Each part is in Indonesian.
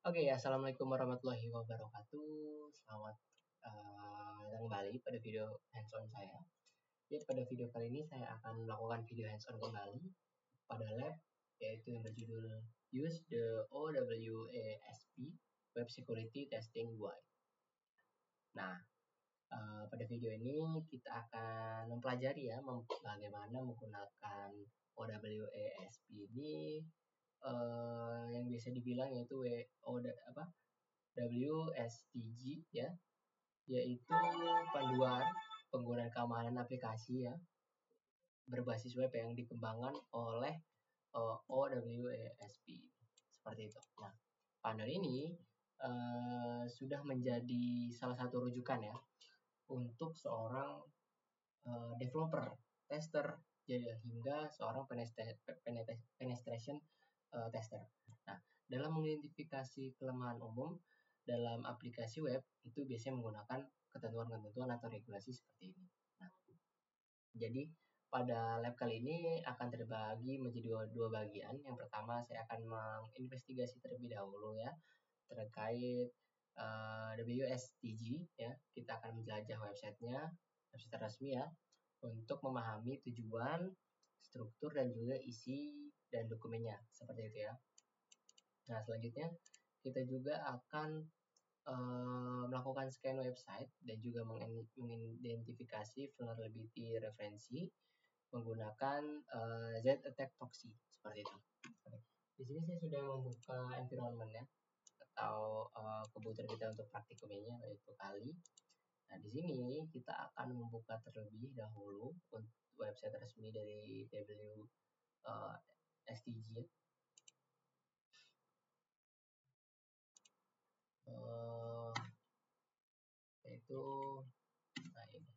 Oke, assalamualaikum warahmatullahi wabarakatuh. Selamat datang kembali pada video hands-on saya. Ya, pada video kali ini saya akan melakukan video hands-on kembali pada lab, yaitu yang berjudul Use the OWASP Web Security Testing UI. Nah, pada video ini kita akan mempelajari ya bagaimana menggunakan OWASP ini yang biasa dibilang yaitu WSTG ya, yaitu panduan penggunaan keamanan aplikasi ya berbasis web yang dikembangkan oleh OWASP seperti itu. Nah, panduan ini sudah menjadi salah satu rujukan ya untuk seorang developer, tester, hingga seorang penetration tester. Nah, dalam mengidentifikasi kelemahan umum dalam aplikasi web itu biasanya menggunakan ketentuan-ketentuan atau regulasi seperti ini. Nah, jadi pada lab kali ini akan terbagi menjadi dua bagian. Yang pertama saya akan menginvestigasi terlebih dahulu ya terkait WSTG ya. Kita akan menjelajah websitenya, website resmi ya, untuk memahami tujuan, struktur dan juga isi dan dokumennya seperti itu ya. Nah, selanjutnya kita juga akan melakukan scan website dan juga mengidentifikasi vulnerability referensi menggunakan Z-Attack Proxy seperti itu. Di sini saya sudah membuka environment ya atau kebutuhan kita untuk praktikumnya yaitu Kali. Nah, di sini kita akan membuka terlebih dahulu untuk website resmi dari WSTG. Yaitu nah ini.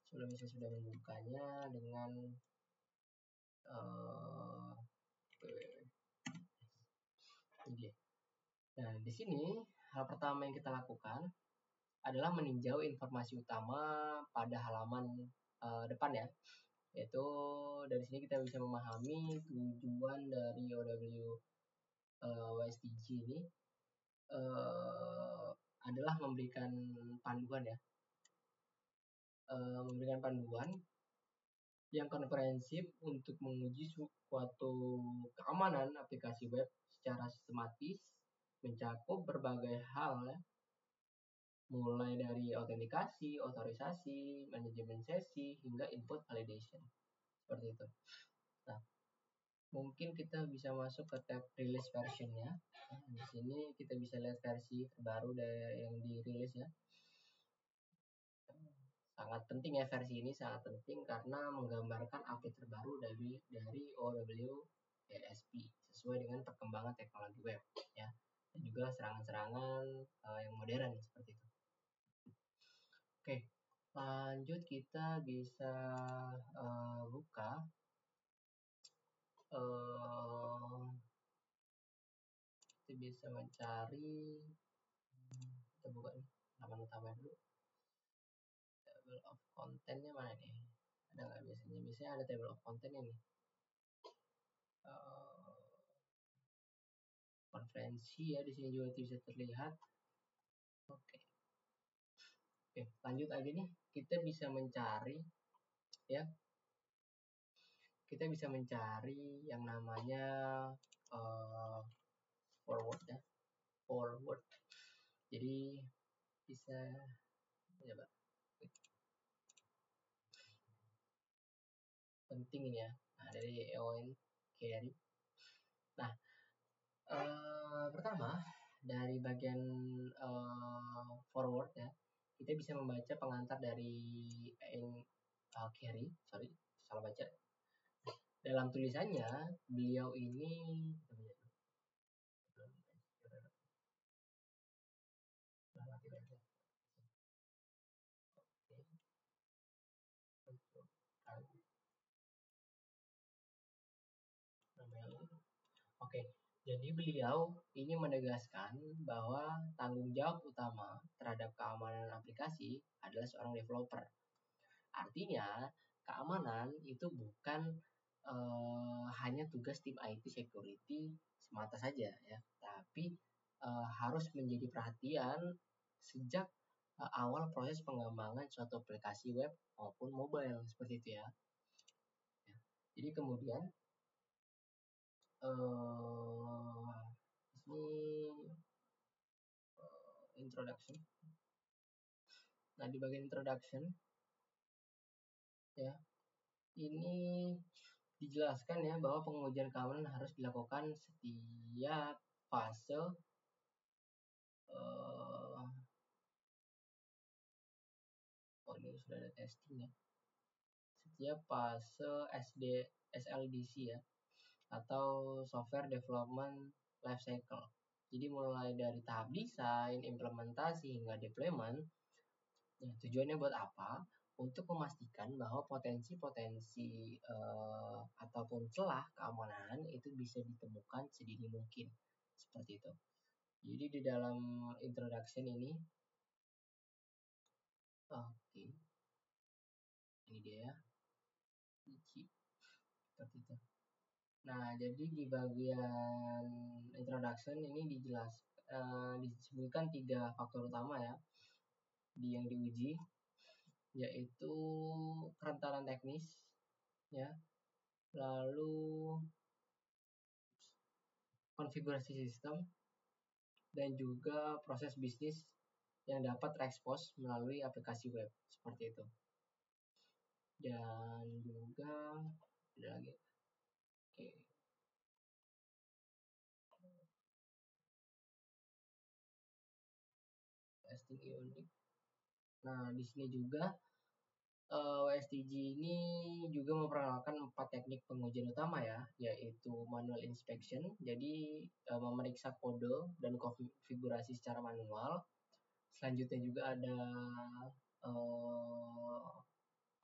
Sebelumnya saya sudah membukanya dengan ini. Nah, di sini hal pertama yang kita lakukan adalah meninjau informasi utama pada halaman depan ya. Yaitu dari sini kita bisa memahami tujuan dari OWASP ini adalah memberikan panduan ya. Memberikan panduan yang komprehensif untuk menguji suatu keamanan aplikasi web secara sistematis, mencakup berbagai hal ya, mulai dari autentikasi, otorisasi, manajemen sesi, hingga input validation seperti itu. Nah, mungkin kita bisa masuk ke tab release versionnya. Nah, di sini kita bisa lihat versi terbaru yang dirilis ya. Sangat penting ya, versi ini sangat penting karena menggambarkan update terbaru dari OWASP sesuai dengan perkembangan teknologi web ya, dan juga serangan-serangan yang modern seperti itu. Oke, lanjut kita bisa buka kita bisa mencari, kita buka nih halaman utama dulu. Table of contentnya mana nih? Ada nggak biasanya? Biasanya ada table of contentnya nih. Konferensi ya, di sini juga bisa terlihat. Oke, lanjut aja nih. Kita bisa mencari ya. Kita bisa mencari yang namanya forward ya. Forward. Jadi bisa coba. Penting ini ya. Nah, dari Eoin Carey. Nah, pertama dari bagian forward ya, kita bisa membaca pengantar dari Carey. Sorry, salah baca. Dalam tulisannya, beliau ini Oke, jadi beliau ini menegaskan bahwa tanggung jawab utama terhadap keamanan aplikasi adalah seorang developer. Artinya, keamanan itu bukan hanya tugas tim IT security semata saja ya, tapi harus menjadi perhatian sejak awal proses pengembangan suatu aplikasi web maupun mobile seperti itu ya. Jadi kemudian ini introduction. Nah, di bagian introduction ya, ini dijelaskan ya bahwa pengujian keamanan harus dilakukan setiap fase ini sudah ada testing ya. Setiap fase SLDC ya, atau software development life cycle. Jadi mulai dari tahap desain, implementasi hingga deployment. Ya, tujuannya buat apa? Untuk memastikan bahwa potensi-potensi ataupun celah keamanan itu bisa ditemukan sedini mungkin. Seperti itu. Jadi di dalam introduction ini, oke. Ini dia ya. Seperti itu. Nah, jadi di bagian introduction ini disebutkan 3 faktor utama ya yang diuji, yaitu kerentanan teknis ya, lalu konfigurasi sistem, dan juga proses bisnis yang dapat terekspos melalui aplikasi web seperti itu. Dan juga ada lagi. Oke. Testing unit. Nah, di sini juga WSTG ini juga memperkenalkan 4 teknik pengujian utama ya, yaitu manual inspection, jadi memeriksa kode dan konfigurasi secara manual. Selanjutnya juga ada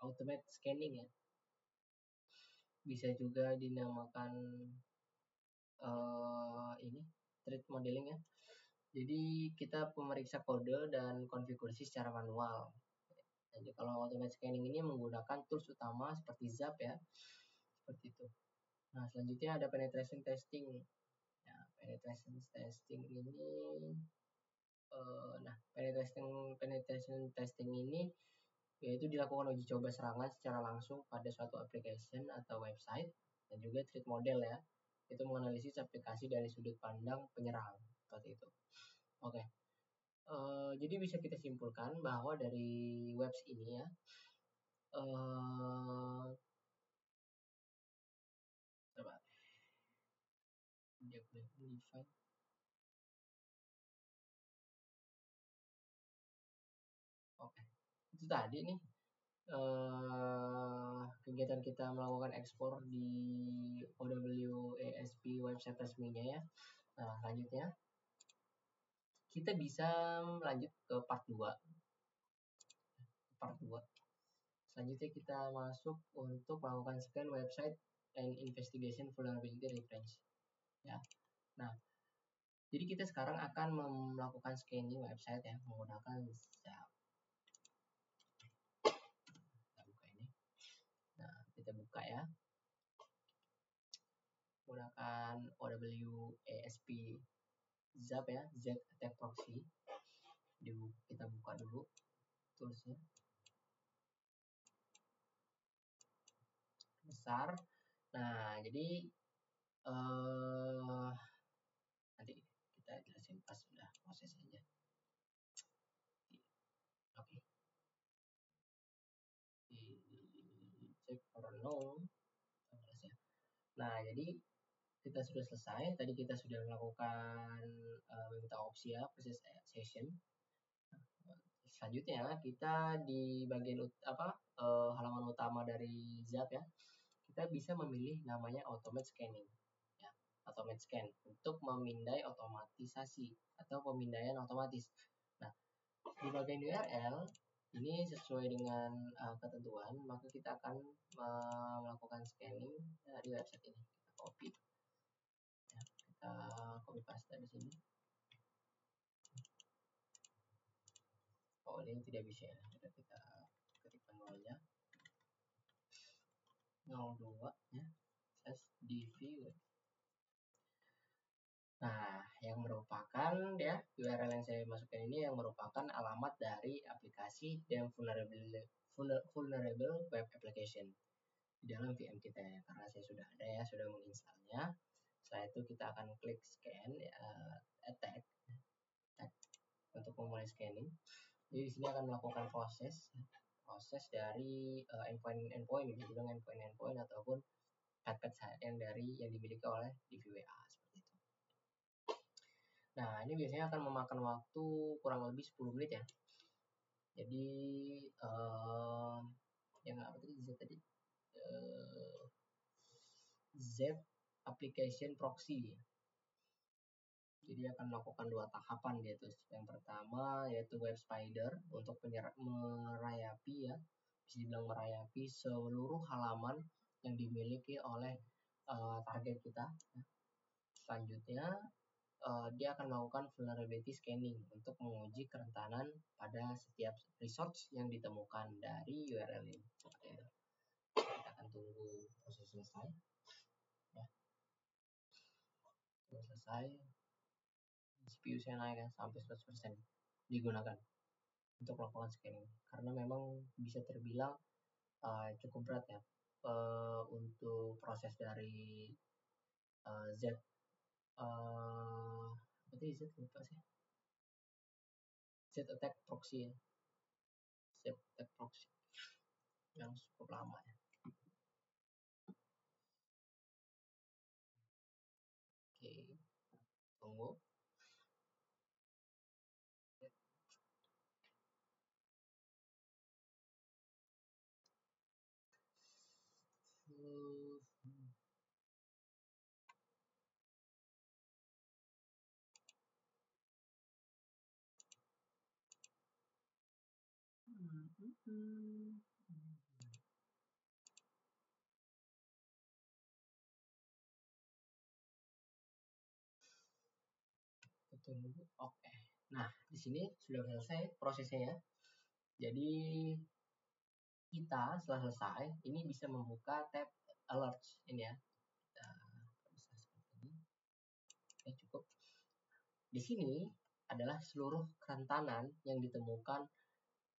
automate scanning ya, bisa juga dinamakan ini threat modeling ya. Jadi kita memeriksa kode dan konfigurasi secara manual. Jadi kalau automate scanning ini menggunakan tools utama seperti ZAP ya, seperti itu. Nah, selanjutnya ada penetration testing. Nah, penetration testing ini, penetration testing ini yaitu dilakukan uji coba serangan secara langsung pada suatu application atau website, dan juga threat model ya, itu menganalisis aplikasi dari sudut pandang penyerang seperti itu. Oke. Jadi bisa kita simpulkan bahwa dari webs ini ya, coba dia boleh define. Oke, itu tadi nih kegiatan kita melakukan ekspor di OWASP website resminya ya. Nah, selanjutnya kita bisa lanjut ke part 2. Selanjutnya kita masuk untuk melakukan scan website and investigation vulnerability reference ya. Nah, jadi kita sekarang akan melakukan scanning website ya menggunakan ZAP. Kita buka ini. Nah, kita buka ya. Menggunakan OWASP ZAP ya, Z Attack Proxy. Kita buka dulu toolsnya. Besar. Nah, jadi nanti kita jelasin pas sudah proses aja. Oke. Check for no. Nah, jadi kita sudah selesai. Tadi kita sudah melakukan minta opsi ya, proses session. Selanjutnya kita di bagian halaman utama dari ZAP ya, kita bisa memilih namanya automate scanning ya, automate scan untuk memindai otomatisasi atau pemindaian otomatis. Nah, di bagian URL ini sesuai dengan ketentuan, maka kita akan melakukan scanning di website ini. Kita copy ya, kita copy paste di sini. Oh, ini tidak bisa ya, kita ketik manualnya 02 ya, dv. Nah, yang merupakan ya URL yang saya masukkan ini yang merupakan alamat dari aplikasi dan vulnerable web application di dalam VM kita ya, karena saya sudah ada ya, sudah menginstalnya. Setelah itu kita akan klik scan attack untuk memulai scanning. Jadi di sini akan melakukan proses dari endpoint bisa bilang endpoint ataupun path yang dimiliki oleh DVWA seperti itu. Nah, ini biasanya akan memakan waktu kurang lebih 10 menit ya. Jadi yang apa tadi Z application proxy. Jadi akan melakukan 2 tahapan yaitu yang pertama yaitu web spider untuk merayapi ya, bisa dibilang merayapi seluruh halaman yang dimiliki oleh target kita. Selanjutnya dia akan melakukan vulnerability scanning untuk menguji kerentanan pada setiap resource yang ditemukan dari URL ini. Seperti itu. Kita akan tunggu proses selesai. Ya. Setelah selesai, CPU saya naik ya, sampai 100% digunakan untuk melakukan scanning. Karena memang bisa terbilang cukup berat ya untuk proses dari Z berarti Z lupa sih. Z attack proxy ya. Z attack proxy yang cukup lama ya. Oke, tunggu. Oke. Nah, di sini sudah selesai prosesnya ya. Jadi kita setelah selesai ini bisa membuka tab alerts ini ya. Nah, bisa seperti ini. Oke, cukup. Di sini adalah seluruh kerentanan yang ditemukan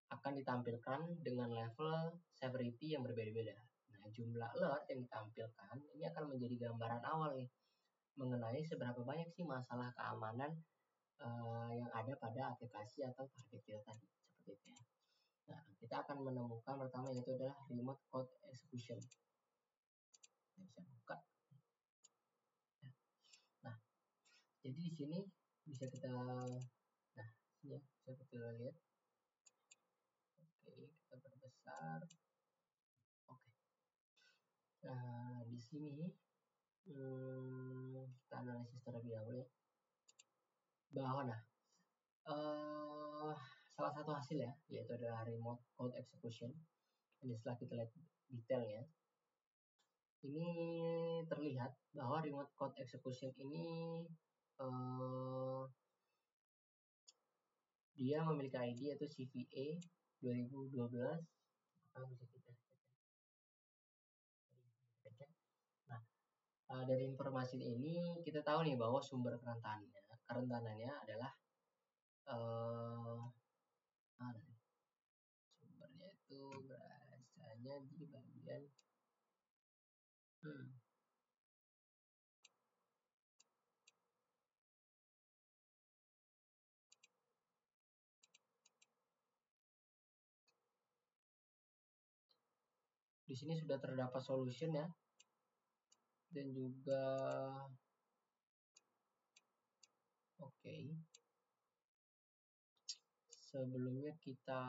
akan ditampilkan dengan level severity yang berbeda-beda. Nah, jumlah alert yang ditampilkan ini akan menjadi gambaran awal nih mengenai seberapa banyak sih masalah keamanan yang ada pada aplikasi atau target kita tadi, seperti itu ya. Nah, kita akan menemukan pertama yaitu adalah remote code execution. Kita bisa buka. Nah, jadi di sini bisa kita, nah ini ya, bisa kita lihat. Oke, kita perbesar. Oke. Nah, di sini kita analisis terlebih dahulu ya. Bahwa salah satu hasil ya, yaitu adalah remote code execution. Ini setelah kita lihat detailnya, ini terlihat bahwa remote code execution ini dia memiliki ID yaitu CVE 2012. Bisa kita cek. Nah, dari informasi ini kita tahu nih bahwa sumber kerentanannya adalah sumbernya itu berasanya di bagian di sini sudah terdapat solution ya, dan juga oke. Sebelumnya kita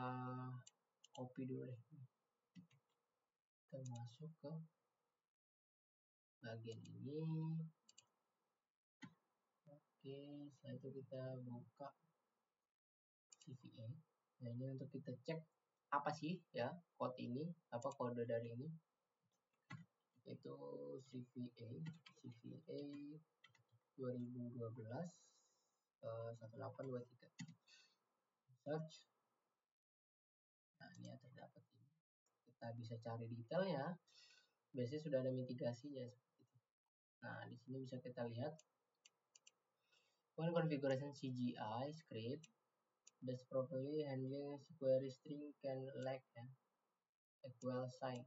copy dulu deh. Kita masuk ke bagian ini. Oke, setelah itu kita buka CVE. Nah, ini untuk kita cek apa sih ya kode ini, apa kode dari ini. Itu CVE 2012 1823. Search. Nah, ini ya terdapat ini. Kita bisa cari detailnya. Biasanya sudah ada mitigasinya seperti itu. Nah, di sini bisa kita lihat When configuration CGI script does properly handling query string can lack equal sign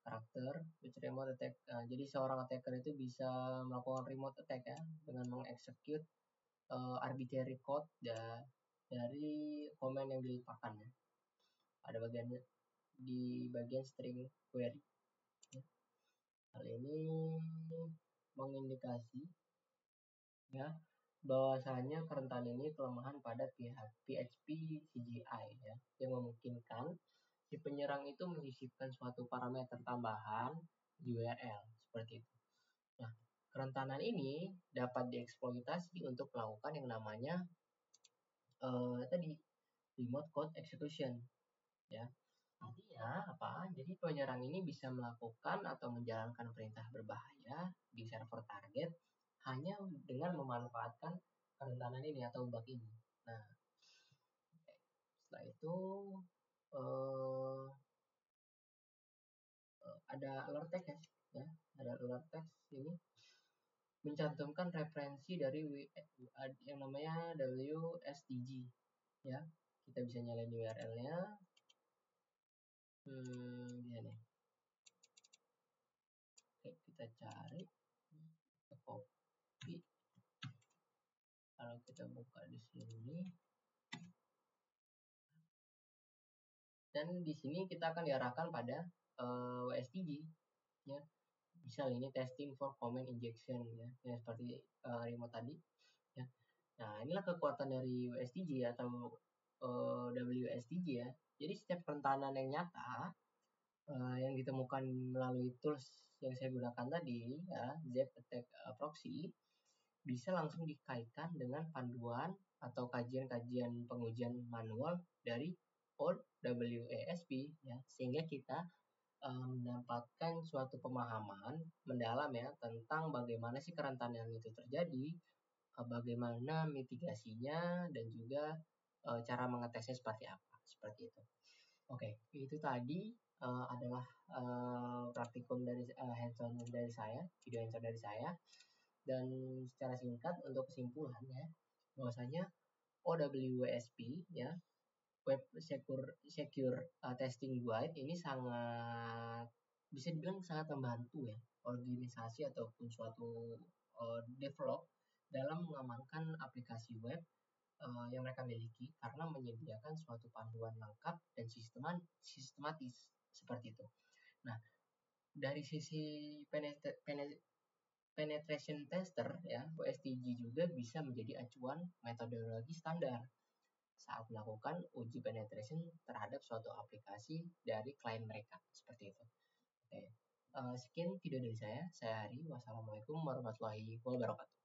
karakter which remote attack. Jadi seorang attacker itu bisa melakukan remote attack ya dengan mengexecute arbitrary code dari command yang dilimpahkan ya. Ada di bagian string query. Hal ini mengindikasi ya bahwasanya kerentanan ini kelemahan pada PHP CGI ya, yang memungkinkan si penyerang itu menyisipkan suatu parameter tambahan di URL seperti itu. Nah, kerentanan ini dapat dieksploitasi untuk melakukan yang namanya tadi remote code execution ya. Artinya apa? Jadi penyerang ini bisa melakukan atau menjalankan perintah berbahaya di server target hanya dengan memanfaatkan kerentanan ini atau bug ini. Nah, setelah itu ada alert text ya, ada alert text ini mencantumkan referensi dari yang namanya WSTG ya. Kita bisa nyalain URL-nya. Bisa nih. Oke, kita cari, kita copy. Kalau kita buka di sini, dan di sini kita akan diarahkan pada WSTG ya. Misal ini testing for command injection ya, yang seperti remote tadi ya. Nah, inilah kekuatan dari WSTG atau WSTG ya. Jadi setiap kerentanan yang nyata yang ditemukan melalui tools yang saya gunakan tadi ya, Z-Attack Proxy, bisa langsung dikaitkan dengan panduan atau kajian-kajian pengujian manual dari OWASP ya, sehingga kita mendapatkan suatu pemahaman mendalam ya tentang bagaimana sih kerentanan itu terjadi, bagaimana mitigasinya, dan juga cara mengetesnya seperti apa, seperti itu. Oke, itu tadi adalah praktikum dari hands-on dari saya, video hands-on dari saya. Dan secara singkat untuk kesimpulannya, bahwasanya OWASP ya, Web Secure Testing Guide ini sangat bisa dibilang sangat membantu ya organisasi ataupun suatu develop dalam mengamankan aplikasi web yang mereka miliki karena menyediakan suatu panduan lengkap dan sistematis seperti itu. Nah, dari sisi penetration tester ya, WSTG juga bisa menjadi acuan metodologi standar saat melakukan uji penetration terhadap suatu aplikasi dari klien mereka seperti itu. Oke. Sekian video dari saya Hari. Wassalamualaikum warahmatullahi wabarakatuh.